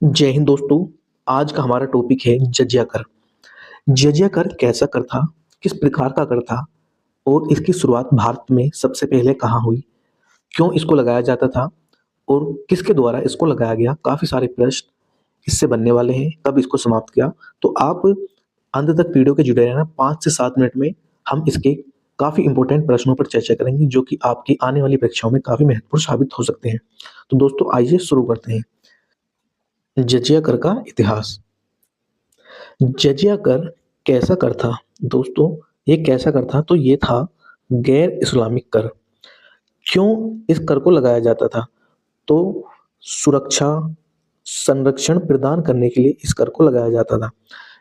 जय हिंद दोस्तों। आज का हमारा टॉपिक है जजिया कर। जजिया कर कैसा कर था, किस प्रकार का कर था और इसकी शुरुआत भारत में सबसे पहले कहाँ हुई, क्यों इसको लगाया जाता था और किसके द्वारा इसको लगाया गया। काफी सारे प्रश्न इससे बनने वाले हैं, कब इसको समाप्त किया। तो आप अंत तक वीडियो के जुड़े रहना। 5 से 7 मिनट में हम इसके काफी इंपॉर्टेंट प्रश्नों पर चर्चा करेंगे जो कि आपकी आने वाली परीक्षाओं में काफी महत्वपूर्ण साबित हो सकते हैं। तो दोस्तों आइए शुरू करते हैं। जजिया कर का इतिहास। जजिया कर कैसा कर था दोस्तों, ये कैसा कर था तो ये था गैर इस्लामिक कर। क्यों इस कर को लगाया जाता था, तो सुरक्षा संरक्षण प्रदान करने के लिए इस कर को लगाया जाता था।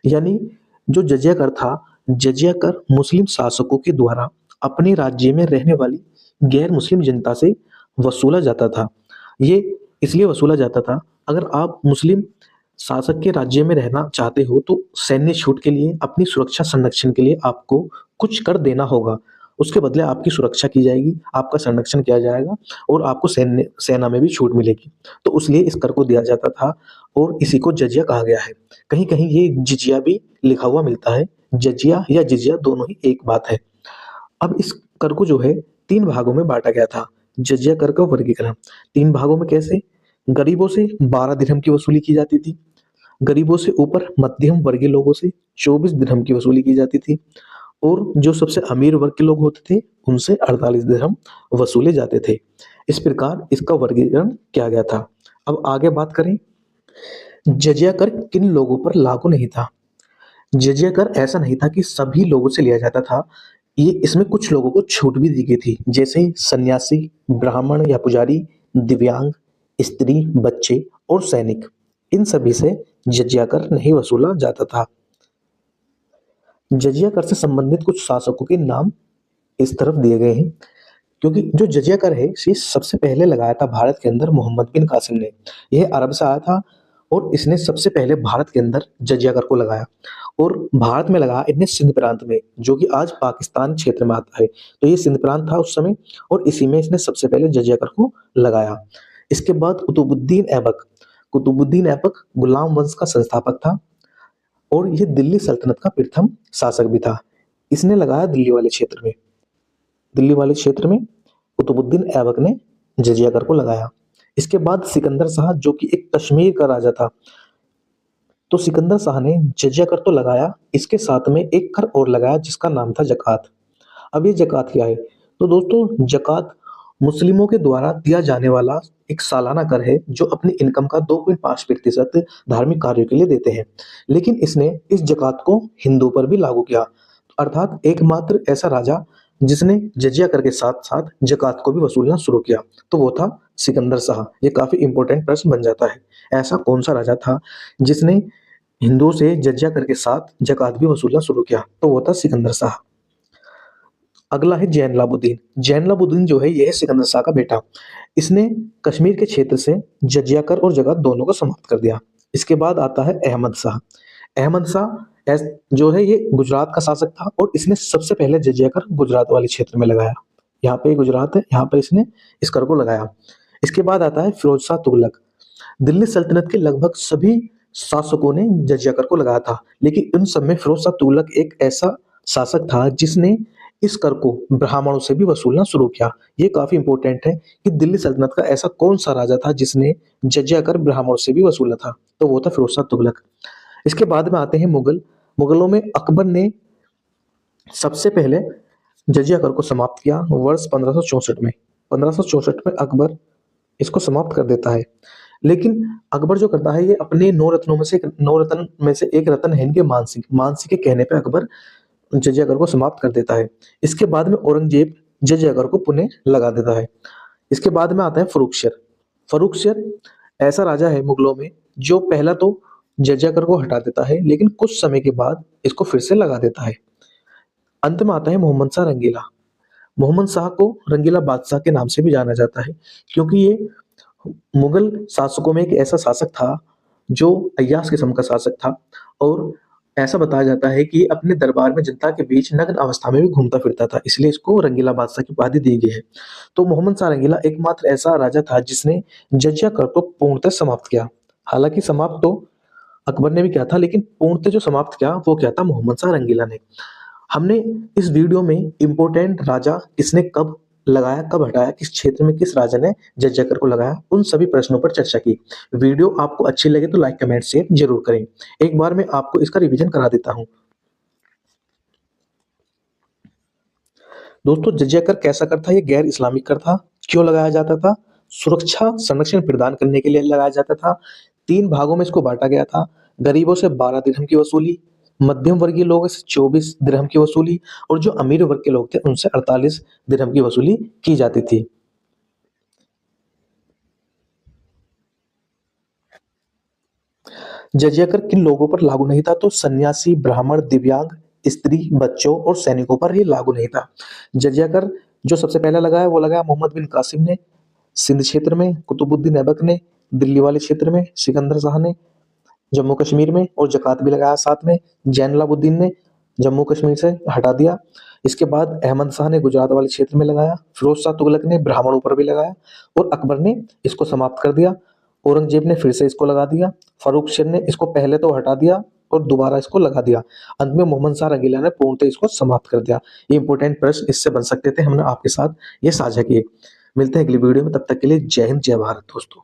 यानी जो जजिया कर था, जजिया कर मुस्लिम शासकों के द्वारा अपने राज्य में रहने वाली गैर मुस्लिम जनता से वसूला जाता था। ये इसलिए वसूला जाता था, अगर आप मुस्लिम शासक के राज्य में रहना चाहते हो तो सैन्य छूट के लिए, अपनी सुरक्षा संरक्षण के लिए आपको कुछ कर देना होगा। उसके बदले आपकी सुरक्षा की जाएगी, आपका संरक्षण किया जाएगा और आपको सेना में भी छूट मिलेगी। तो इसलिए इस कर को दिया जाता था और इसी को जजिया कहा गया है। कहीं कहीं ये जिजिया भी लिखा हुआ मिलता है। जजिया या जिजिया दोनों ही एक बात है। अब इस कर को जो है 3 भागों में बांटा गया था। जजिया कर का वर्गीकरण 3 भागों में कैसे? गरीबों से 12 दिरहम की वसूली की जाती थी। गरीबों से ऊपर मध्यम वर्गीय लोगों से 24 दिरहम की वसूली की जाती थी और जो सबसे अमीर वर्ग के लोग होते थे उनसे 48 दिरहम वसूले जाते थे। इस प्रकार इसका वर्गीकरण किया गया था। अब आगे बात करें, जजिया कर किन लोगों पर लागू नहीं था। जजिया कर ऐसा नहीं था कि सभी लोगों से लिया जाता था। ये इसमें कुछ लोगों को छूट भी दी गई थी, जैसे सन्यासी, ब्राह्मण या पुजारी, दिव्यांग, स्त्री, बच्चे और सैनिक। इन सभी से जजिया कर नहीं वसूला जाता था। जजिया कर से संबंधित कुछ शासकों के नाम इस तरफ दिए गए हैं, क्योंकि जो जजिया कर है ये सबसे पहले लगाया था भारत के अंदर मोहम्मद बिन कासिम ने। यह अरब से आया था और इसने सबसे पहले भारत के अंदर जजिया कर को लगाया और भारत में लगाया इसने सिंध प्रांत में, जो कि आज पाकिस्तान क्षेत्र में आता है। तो ये सिंध प्रांत था उस समय और इसी में इसने सबसे पहले जजिया कर को लगाया। इसके बाद कुतुबुद्दीन ऐबक गुलाम वंश का संस्थापक था और ये दिल्ली सल्तनत का प्रथम शासक भी था। इसने लगाया दिल्ली वाले क्षेत्र में कुतुबुद्दीन ऐबक ने जजिया कर को लगाया। इसके बाद सिकंदर शाह, जो कि एक कश्मीर का राजा था, तो सिकंदर शाह ने जजिया कर तो लगाया, इसके साथ में एक कर और लगाया जिसका नाम था जकात। अब ये जकात क्या है? तो दोस्तों जकात मुस्लिमों के द्वारा दिया जाने वाला एक सालाना कर है जो अपनी इनकम का 2.5% धार्मिक कार्यों के लिए देते हैं। लेकिन इसने इस जकात को हिंदू पर भी लागू किया, अर्थात एकमात्र ऐसा राजा जिसने जजिया कर के साथ साथ जकात को भी वसूलना शुरू किया तो वो था सिकंदर शाह। ये काफी इंपॉर्टेंट प्रश्न बन जाता है, ऐसा कौन सा राजा था जिसने हिंदुओं से जजिया कर के साथ जकात भी वसूलना शुरू किया? तो वो था सिकंदर शाह। अगला है जैन लाबुद्दीन। जैन लाबुद्दीन जो है यह है सिकंदर शाह का बेटा। इसने कश्मीर के क्षेत्र से जजिया कर और जकात दोनों को समाप्त कर दिया। इसके बाद आता है अहमद शाह। अहमद शाह जो है ये गुजरात का शासक था और इसने सबसे पहले जजिया कर गुजरात वाले क्षेत्र में लगाया। यहाँ पे गुजरात है, यहाँ पर इसने इस कर को लगाया। इसके बाद आता है फिरोज शाह तुगलक। दिल्ली सल्तनत के लगभग सभी शासकों ने जजिया कर को लगाया था, लेकिन उन सब में फिरोज शाह तुगलक एक ऐसा शासक था जिसने इस कर को ब्राह्मणों से भी वसूलना शुरू किया। ये काफी इंपॉर्टेंट है कि दिल्ली सल्तनत का ऐसा कौन सा राजा था जिसने जजिया कर ब्राह्मणों से भी वसूला था, तो वो था फिरोज शाह तुगलक। इसके बाद में आते हैं मुगल। मुगलों में अकबर ने सबसे पहले जजिया कर को समाप्त किया वर्ष 1564 में। 1564 में अकबर इसको समाप्त कर देता है। लेकिन अकबर जो करता है ये अपने 9 रत्न में से एक रत्न है इनके मानसी के कहने पे अकबर जजिया कर को समाप्त कर देता है। इसके बाद में औरंगजेब जजिया कर को पुनः लगा देता है। इसके बाद में आता है फर्रुखशर। फर्रुखशर ऐसा राजा है मुगलों में जो पहला तो जजिया कर को हटा देता है, लेकिन कुछ समय के बाद इसको फिर से लगा देता है। अंत में आता है मोहम्मद शाह रंगीला। मोहम्मद शाह को रंगीला बादशाह के नाम से भी जाना जाता है, क्योंकि ये मुगल शासकों में एक ऐसा शासक था जो अय्याश किस्म का शासक था और ऐसा बताया जाता है कि ये अपने दरबार में जनता के बीच नग्न अवस्था में भी घूमता फिरता था, इसलिए इसको रंगीला बादशाह की उपाधि दी गई है। तो मोहम्मद शाह रंगीला एकमात्र ऐसा राजा था जिसने जजिया कर को पूर्णतः समाप्त किया। हालांकि समाप्त तो अकबर ने भी किया था, लेकिन पूर्णतः जो समाप्त किया वो क्या था, मोहम्मद शाह रंगीला ने। हमने इस वीडियो में इम्पोर्टेंट राजा किसने कब लगाया, कब हटाया, किस क्षेत्र में किस राजा ने जज्जा कर को लगाया, उन सभी प्रश्नों पर चर्चा की। वीडियो आपको अच्छी लगे तो लाइक कमेंट शेयर जरूर करें। एक बार मैं आपको इसका रिवीजन करा देता हूँ। दोस्तों, जजिया कर कैसा कर था, ये गैर इस्लामिक कर था। क्यों लगाया जाता था? सुरक्षा संरक्षण प्रदान करने के लिए लगाया जाता था। 3 भागों में इसको बाँटा गया था। गरीबों से 12 दिरहम की वसूली, मध्यम वर्गीय लोगों से 24 दिरहम की वसूली और जो अमीर वर्ग के लोग थे उनसे 48 दिरहम की वसूली की जाती थी। जजिया कर किन लोगों पर लागू नहीं था? तो सन्यासी, ब्राह्मण, दिव्यांग, स्त्री, बच्चों और सैनिकों पर ये लागू नहीं था। जजिया कर जो सबसे पहले लगाया वो लगाया मोहम्मद बिन कासिम ने सिंध क्षेत्र में, कुतुबुद्दीन ऐबक ने दिल्ली वाले क्षेत्र में, सिकंदर शाह ने जम्मू कश्मीर में और ज़कात भी लगाया साथ में। जैनुलाब्दीन ने जम्मू कश्मीर से हटा दिया। इसके बाद अहमद शाह ने गुजरात वाले क्षेत्र में लगाया। फिरोज शाह तुगलक ने ब्राह्मणों पर भी लगाया और अकबर ने इसको समाप्त कर दिया। औरंगजेब ने फिर से इसको लगा दिया। फर्रुखशेर ने इसको पहले तो हटा दिया और दोबारा इसको लगा दिया। अंत में मोहम्मद शाह रंगीला ने पूर्णतः इसको समाप्त कर दिया। ये इंपॉर्टेंट प्रश्न इससे बन सकते थे, हमने आपके साथ ये साझा किए। मिलते हैं अगली वीडियो में, तब तक के लिए जय हिंद जय भारत दोस्तों।